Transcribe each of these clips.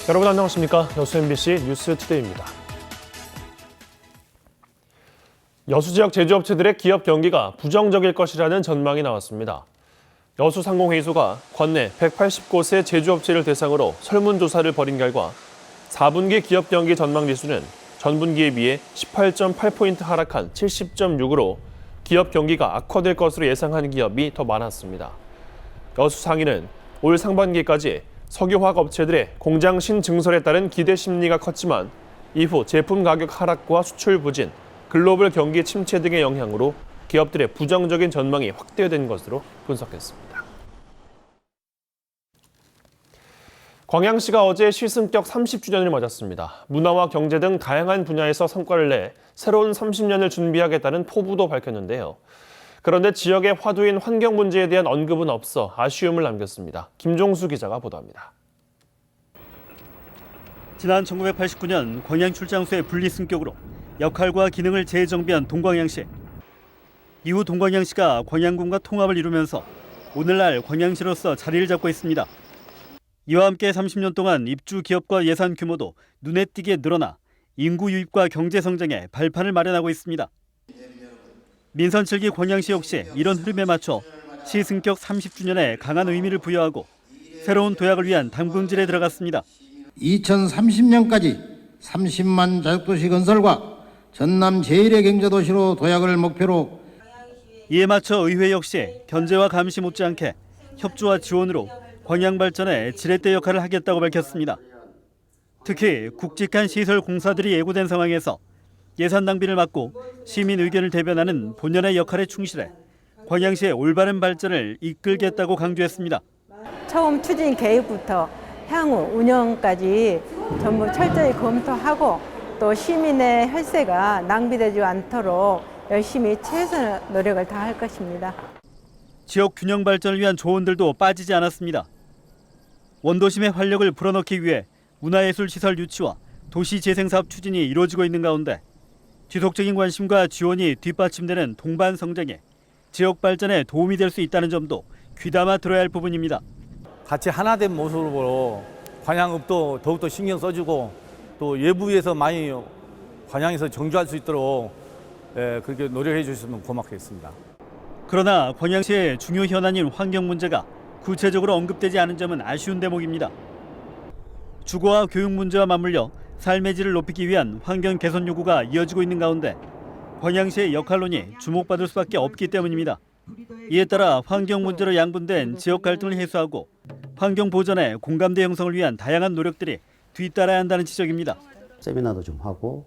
여러분 안녕하십니까? 여수 MBC 뉴스투데이입니다. 여수 지역 제조업체들의 기업 경기가 부정적일 것이라는 전망이 나왔습니다. 여수상공회의소가 관내 180곳의 제조업체를 대상으로 설문조사를 벌인 결과 4분기 기업 경기 전망 지수는 전분기에 비해 18.8포인트 하락한 70.6으로 기업 경기가 악화될 것으로 예상하는 기업이 더 많았습니다. 여수 상인은 올 상반기까지 석유화학 업체들의 공장 신증설에 따른 기대 심리가 컸지만 이후 제품 가격 하락과 수출 부진, 글로벌 경기 침체 등의 영향으로 기업들의 부정적인 전망이 확대된 것으로 분석했습니다. 광양시가 어제 시승격 30주년을 맞았습니다. 문화와 경제 등 다양한 분야에서 성과를 내 새로운 30년을 준비하겠다는 포부도 밝혔는데요. 그런데 지역의 화두인 환경 문제에 대한 언급은 없어 아쉬움을 남겼습니다. 김종수 기자가 보도합니다. 지난 1989년 광양 출장소의 분리승격으로 역할과 기능을 재정비한 동광양시. 이후 동광양시가 광양군과 통합을 이루면서 오늘날 광양시로서 자리를 잡고 있습니다. 이와 함께 30년 동안 입주 기업과 예산 규모도 눈에 띄게 늘어나 인구 유입과 경제 성장에 발판을 마련하고 있습니다. 민선 7기 광양시 역시 이런 흐름에 맞춰 시승격 30주년에 강한 의미를 부여하고 새로운 도약을 위한 당분질에 들어갔습니다. 2030년까지 30만 자족도시 건설과 전남 제1의 경제도시로 도약을 목표로 이에 맞춰 의회 역시 견제와 감시 못지않게 협조와 지원으로 광양 발전에 지렛대 역할을 하겠다고 밝혔습니다. 특히 굵직한 시설 공사들이 예고된 상황에서 예산 낭비를 막고 시민 의견을 대변하는 본연의 역할에 충실해 광양시의 올바른 발전을 이끌겠다고 강조했습니다. 처음 추진 계획부터 향후 운영까지 전부 철저히 검토하고 또 시민의 혈세가 낭비되지 않도록 열심히 최선의 노력을 다할 것입니다. 지역 균형 발전을 위한 조언들도 빠지지 않았습니다. 원도심의 활력을 불어넣기 위해 문화예술시설 유치와 도시재생사업 추진이 이루어지고 있는 가운데 지속적인 관심과 지원이 뒷받침되는 동반 성장에 지역 발전에 도움이 될 수 있다는 점도 귀담아 들어야 할 부분입니다. 같이 하나된 모습으로 광양읍도 더욱더 신경 써주고 또 외부에서 많이 광양에서 정주할 수 있도록 그렇게 노력해 주셨으면 고맙겠습니다. 그러나 광양시의 중요 현안인 환경 문제가 구체적으로 언급되지 않은 점은 아쉬운 대목입니다. 주거와 교육 문제와 맞물려 삶의 질을 높이기 위한 환경 개선 요구가 이어지고 있는 가운데 광양시의 역할론이 주목받을 수밖에 없기 때문입니다. 이에 따라 환경 문제로 양분된 지역 갈등을 해소하고 환경 보전에 공감대 형성을 위한 다양한 노력들이 뒤따라야 한다는 지적입니다. 세미나도 좀 하고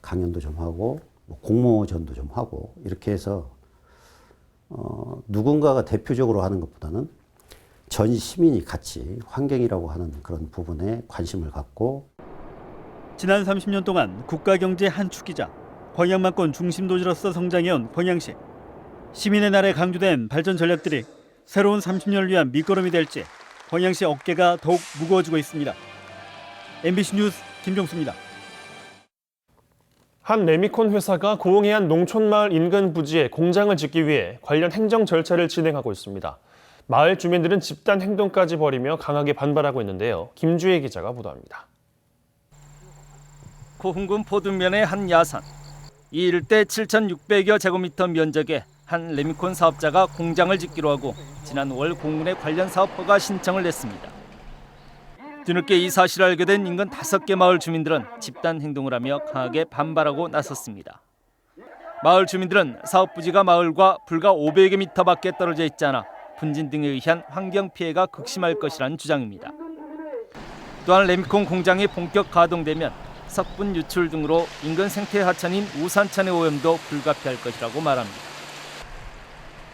강연도 좀 하고 공모전도 좀 하고 이렇게 해서 누군가가 대표적으로 하는 것보다는 전 시민이 같이 환경이라고 하는 그런 부분에 관심을 갖고 지난 30년 동안 국가경제 한 축이자 광양만권 중심도시로서 성장해온 광양시. 시민의 날에 강조된 발전 전략들이 새로운 30년을 위한 밑거름이 될지 광양시 어깨가 더욱 무거워지고 있습니다. MBC 뉴스 김종수입니다. 한 레미콘 회사가 고흥해안 농촌마을 인근 부지에 공장을 짓기 위해 관련 행정 절차를 진행하고 있습니다. 마을 주민들은 집단 행동까지 벌이며 강하게 반발하고 있는데요. 김주혜 기자가 보도합니다. 고흥군 포둔면의 한 야산. 이 일대 7,600여 제곱미터 면적에 한 레미콘 사업자가 공장을 짓기로 하고 지난 5월 공군에 관련 사업 허가 신청을 냈습니다. 뒤늦게 이 사실을 알게 된 인근 5개 마을 주민들은 집단 행동을 하며 강하게 반발하고 나섰습니다. 마을 주민들은 사업 부지가 마을과 불과 500여 미터 밖에 떨어져 있지 않아 분진 등에 의한 환경 피해가 극심할 것이라는 주장입니다. 또한 레미콘 공장이 본격 가동되면 석분 유출 등으로 인근 생태 하천인 우산천의 오염도 불가피할 것이라고 말합니다.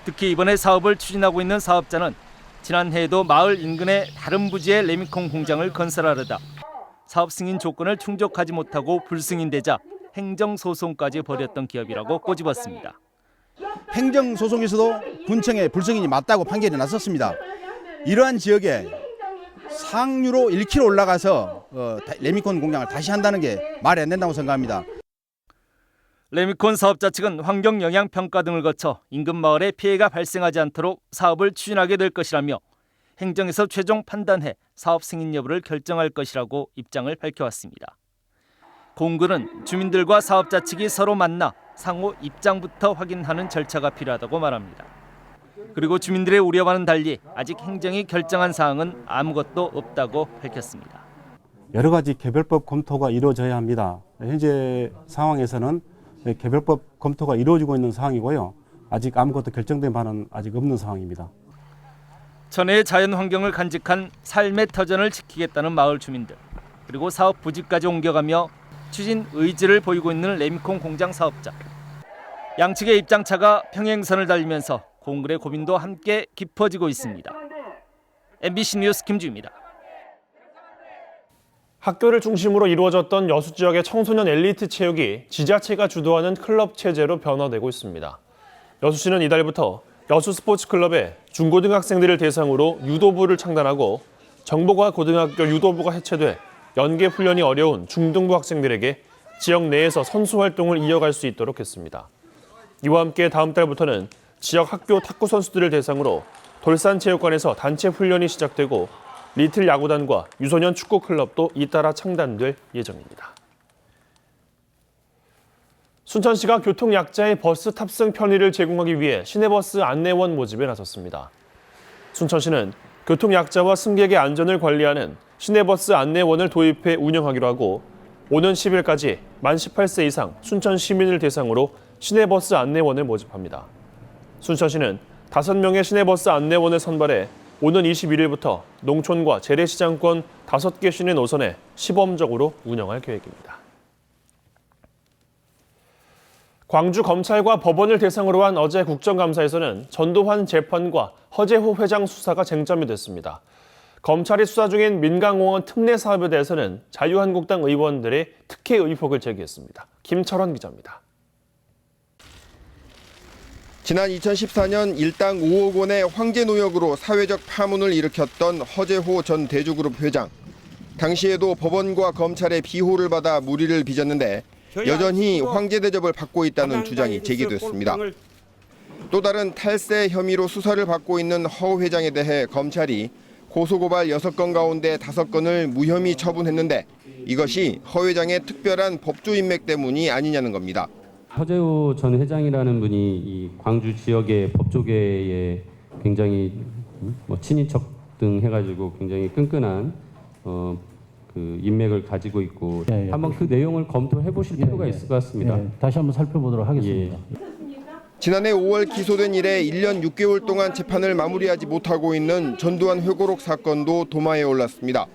특히 이번에 사업을 추진하고 있는 사업자는 지난해에도 마을 인근의 다른 부지에 레미콘 공장을 건설하려다 사업 승인 조건을 충족하지 못하고 불승인되자 행정소송까지 벌였던 기업이라고 꼬집었습니다. 행정소송에서도 군청의 불승인이 맞다고 판결이 났었습니다. 이러한 지역에 상류로 1km 올라가서 레미콘 공장을 다시 한다는 게 말이 안 된다고 생각합니다. 레미콘 사업자 측은 환경 영향 평가 등을 거쳐 인근 마을에 피해가 발생하지 않도록 사업을 추진하게 될 것이라며 행정에서 최종 판단해 사업 승인 여부를 결정할 것이라고 입장을 밝혀왔습니다. 공군은 주민들과 사업자 측이 서로 만나 상호 입장부터 확인하는 절차가 필요하다고 말합니다. 그리고 주민들의 우려와는 달리 아직 행정이 결정한 사항은 아무것도 없다고 밝혔습니다. 여러 가지 개별법 검토가 이루어져야 합니다. 현재 상황에서는 개별법 검토가 이루어지고 있는 상황이고요. 아직 아무것도 결정된 바는 아직 없는 상황입니다. 천혜의 자연 환경을 간직한 삶의 터전을 지키겠다는 마을 주민들, 그리고 사업 부지까지 옮겨가며 추진 의지를 보이고 있는 레미콘 공장 사업자. 양측의 입장차가 평행선을 달리면서 공군의 고민도 함께 깊어지고 있습니다. MBC 뉴스 김주입니다. 학교를 중심으로 이루어졌던 여수 지역의 청소년 엘리트 체육이 지자체가 주도하는 클럽 체제로 변화되고 있습니다. 여수시는 이달부터 여수 스포츠클럽에 중고등학생들을 대상으로 유도부를 창단하고 정보과 고등학교 유도부가 해체돼 연계 훈련이 어려운 중등부 학생들에게 지역 내에서 선수 활동을 이어갈 수 있도록 했습니다. 이와 함께 다음 달부터는 지역 학교 탁구 선수들을 대상으로 돌산체육관에서 단체 훈련이 시작되고 리틀 야구단과 유소년 축구 클럽도 잇따라 창단될 예정입니다. 순천시가 교통약자의 버스 탑승 편의를 제공하기 위해 시내버스 안내원 모집에 나섰습니다. 순천시는 교통약자와 승객의 안전을 관리하는 시내버스 안내원을 도입해 운영하기로 하고 오는 10일까지 만 18세 이상 순천 시민을 대상으로 시내버스 안내원을 모집합니다. 순천시는 5명의 시내버스 안내원을 선발해 오는 21일부터 농촌과 재래시장권 5개 시내 노선에 시범적으로 운영할 계획입니다. 광주 검찰과 법원을 대상으로 한 어제 국정감사에서는 전두환 재판과 허재호 회장 수사가 쟁점이 됐습니다. 검찰이 수사 중인 민간공원 특례 사업에 대해서는 자유한국당 의원들의 특혜 의혹을 제기했습니다. 김철원 기자입니다. 지난 2014년 일당 5억 원의 황제 노역으로 사회적 파문을 일으켰던 허재호 전 대주그룹 회장. 당시에도 법원과 검찰의 비호를 받아 무리를 빚었는데 여전히 황제 대접을 받고 있다는 주장이 제기됐습니다. 또 다른 탈세 혐의로 수사를 받고 있는 허 회장에 대해 검찰이 고소고발 6건 가운데 5건을 무혐의 처분했는데 이것이 허 회장의 특별한 법조 인맥 때문이 아니냐는 겁니다. 허재호 전 회장이라는 분이 이 광주 지역의 법조계에 굉장히 친인척 등 해가지고 굉장히 끈끈한 그 인맥을 가지고 있고 한번 그 내용을 검토해 보실 필요가 있을 것 같습니다. 다시 한번 살펴보도록 하겠습니다. 지난해 5월 기소된 이래 1년 6개월 동안 재판을 마무리하지 못하고 있는 전두환 회고록 사건도 도마에 올랐습니다.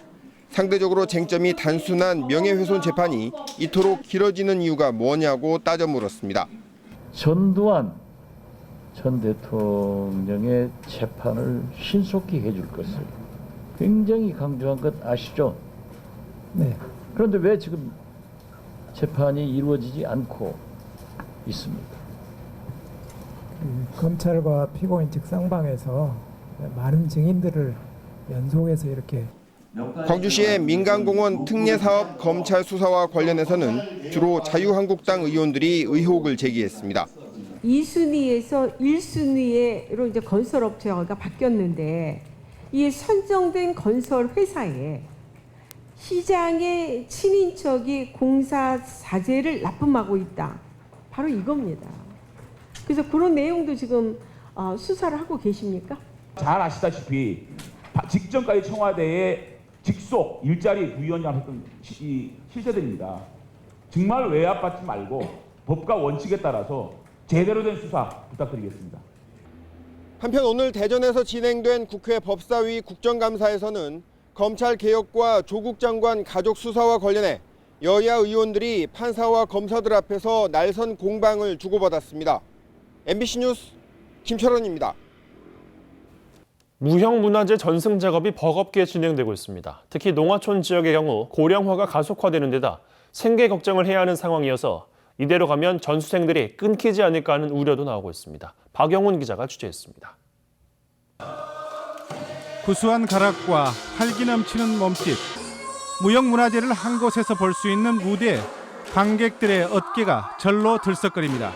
상대적으로 쟁점이 단순한 명예훼손 재판이 이토록 길어지는 이유가 뭐냐고 따져 물었습니다. 전두환 전 대통령의 재판을 신속히 해줄 것을 굉장히 강조한 것 아시죠? 네. 그런데 왜 지금 재판이 이루어지지 않고 있습니까? 검찰과 피고인 측 쌍방에서 많은 증인들을 연속해서 이렇게 광주시의 민간공원 특례 사업 검찰 수사와 관련해서는 주로 자유한국당 의원들이 의혹을 제기했습니다. 2순위에서 1순위로 이제 건설업체가 바뀌었는데 이 선정된 건설 회사에 시장의 친인척이 공사 사재를 납품하고 있다. 바로 이겁니다. 그래서 그런 내용도 지금 수사를 하고 계십니까? 잘 아시다시피 직전까지 청와대에 직속 일자리 부위원장 했던 실세들입니다. 정말 외압받지 말고 법과 원칙에 따라서 제대로 된 수사 부탁드리겠습니다. 한편 오늘 대전에서 진행된 국회 법사위 국정감사에서는 검찰개혁과 조국 장관 가족 수사와 관련해 여야 의원들이 판사와 검사들 앞에서 날선 공방을 주고받았습니다. MBC 뉴스 김철원입니다. 무형문화재 전승 작업이 버겁게 진행되고 있습니다. 특히 농화촌 지역의 경우 고령화가 가속화되는 데다 생계 걱정을 해야 하는 상황이어서 이대로 가면 전수생들이 끊기지 않을까 하는 우려도 나오고 있습니다. 박영훈 기자가 취재했습니다. 구수한 가락과 활기 넘치는 몸짓, 무형문화재를 한 곳에서 볼 수 있는 무대에 관객들의 어깨가 절로 들썩거립니다.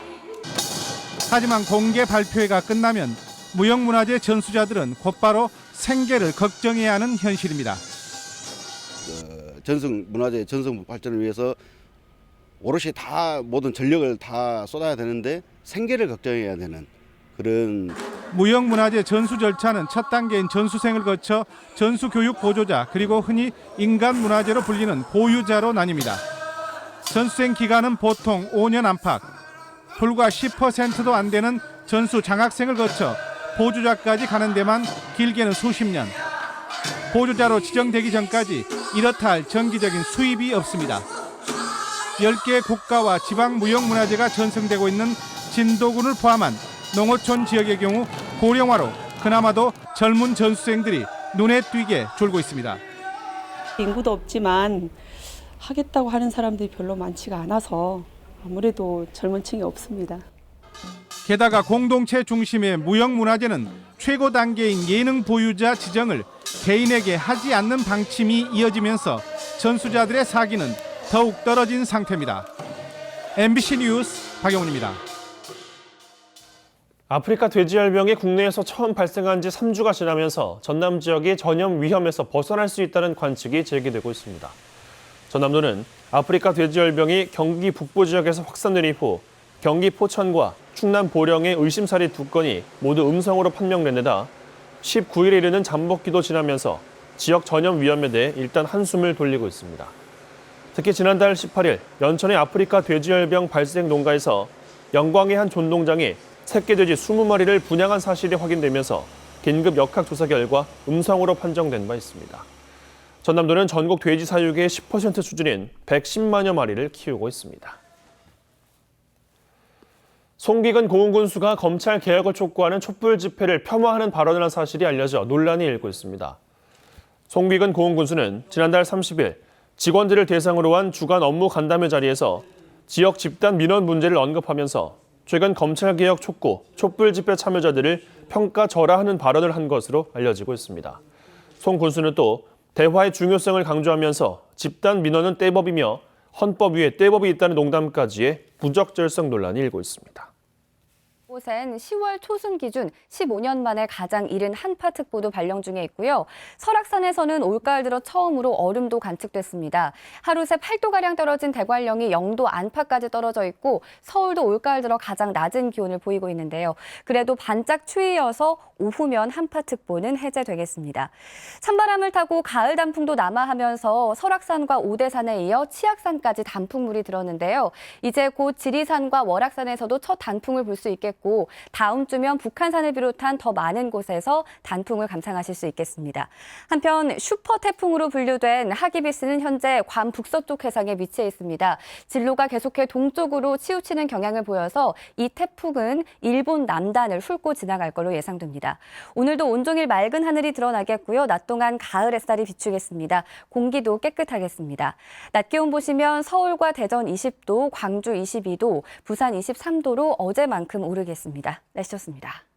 하지만 공개 발표회가 끝나면 무형문화재 전수자들은 곧바로 생계를 걱정해야 하는 현실입니다. 전승 문화재 전승 발전을 위해서 오롯이 다 모든 전력을 다 쏟아야 되는데 생계를 걱정해야 되는 그런 무형문화재 전수 절차는 첫 단계인 전수생을 거쳐 전수교육 보조자 그리고 흔히 인간문화재로 불리는 보유자로 나뉩니다. 전수생 기간은 보통 5년 안팎, 불과 10%도 안 되는 전수 장학생을 거쳐 보조자까지 가는 데만 길게는 수십 년. 보조자로 지정되기 전까지 이렇다 할 정기적인 수입이 없습니다. 10개의 국가와 지방 무형문화재가 전승되고 있는 진도군을 포함한 농어촌 지역의 경우 고령화로 그나마도 젊은 전수생들이 눈에 띄게 줄고 있습니다. 인구도 없지만 하겠다고 하는 사람들이 별로 많지가 않아서 아무래도 젊은 층이 없습니다. 게다가 공동체 중심의 무형문화재는 최고 단계인 예능 보유자 지정을 개인에게 하지 않는 방침이 이어지면서 전수자들의 사기는 더욱 떨어진 상태입니다. MBC 뉴스 박영훈입니다. 아프리카 돼지열병이 국내에서 처음 발생한 지 3주가 지나면서 전남 지역이 전염 위험에서 벗어날 수 있다는 관측이 제기되고 있습니다. 전남도는 아프리카 돼지열병이 경기 북부 지역에서 확산된 이후 경기 포천과 충남 보령의 의심사례 2건이 모두 음성으로 판명된 데다 19일에 이르는 잠복기도 지나면서 지역 전염 위험에 대해 일단 한숨을 돌리고 있습니다. 특히 지난달 18일 연천의 아프리카 돼지열병 발생 농가에서 영광의 한 존농장이 새끼 돼지 20마리를 분양한 사실이 확인되면서 긴급 역학조사 결과 음성으로 판정된 바 있습니다. 전남도는 전국 돼지 사육의 10% 수준인 110만여 마리를 키우고 있습니다. 송기근 고흥군수가 검찰 개혁을 촉구하는 촛불 집회를 폄하하는 발언을 한 사실이 알려져 논란이 일고 있습니다. 송기근 고흥군수는 지난달 30일 직원들을 대상으로 한 주간 업무 간담회 자리에서 지역 집단 민원 문제를 언급하면서 최근 검찰개혁 촉구, 촛불 집회 참여자들을 평가절하하는 발언을 한 것으로 알려지고 있습니다. 송 군수는 또 대화의 중요성을 강조하면서 집단 민원은 떼법이며 헌법 위에 떼법이 있다는 농담까지의 부적절성 논란이 일고 있습니다. 이곳엔 10월 초순 기준 15년 만에 가장 이른 한파특보도 발령 중에 있고요. 설악산에서는 올가을 들어 처음으로 얼음도 관측됐습니다. 하루 새 8도가량 떨어진 대관령이 0도 안팎까지 떨어져 있고 서울도 올가을 들어 가장 낮은 기온을 보이고 있는데요. 그래도 반짝 추위여서 오후면 한파특보는 해제되겠습니다. 찬바람을 타고 가을 단풍도 남하하면서 설악산과 오대산에 이어 치악산까지 단풍물이 들었는데요. 이제 곧 지리산과 월악산에서도 첫 단풍을 볼 수 있겠고 다음 주면 북한산을 비롯한 더 많은 곳에서 단풍을 감상하실 수 있겠습니다. 한편 슈퍼 태풍으로 분류된 하기비스는 현재 괌 북서쪽 해상에 위치해 있습니다. 진로가 계속해 동쪽으로 치우치는 경향을 보여서 이 태풍은 일본 남단을 훑고 지나갈 걸로 예상됩니다. 오늘도 온종일 맑은 하늘이 드러나겠고요. 낮 동안 가을 햇살이 비추겠습니다. 공기도 깨끗하겠습니다. 낮 기온 보시면 서울과 대전 20도, 광주 22도, 부산 23도로 어제만큼 오르겠습니다. 날씨였습니다.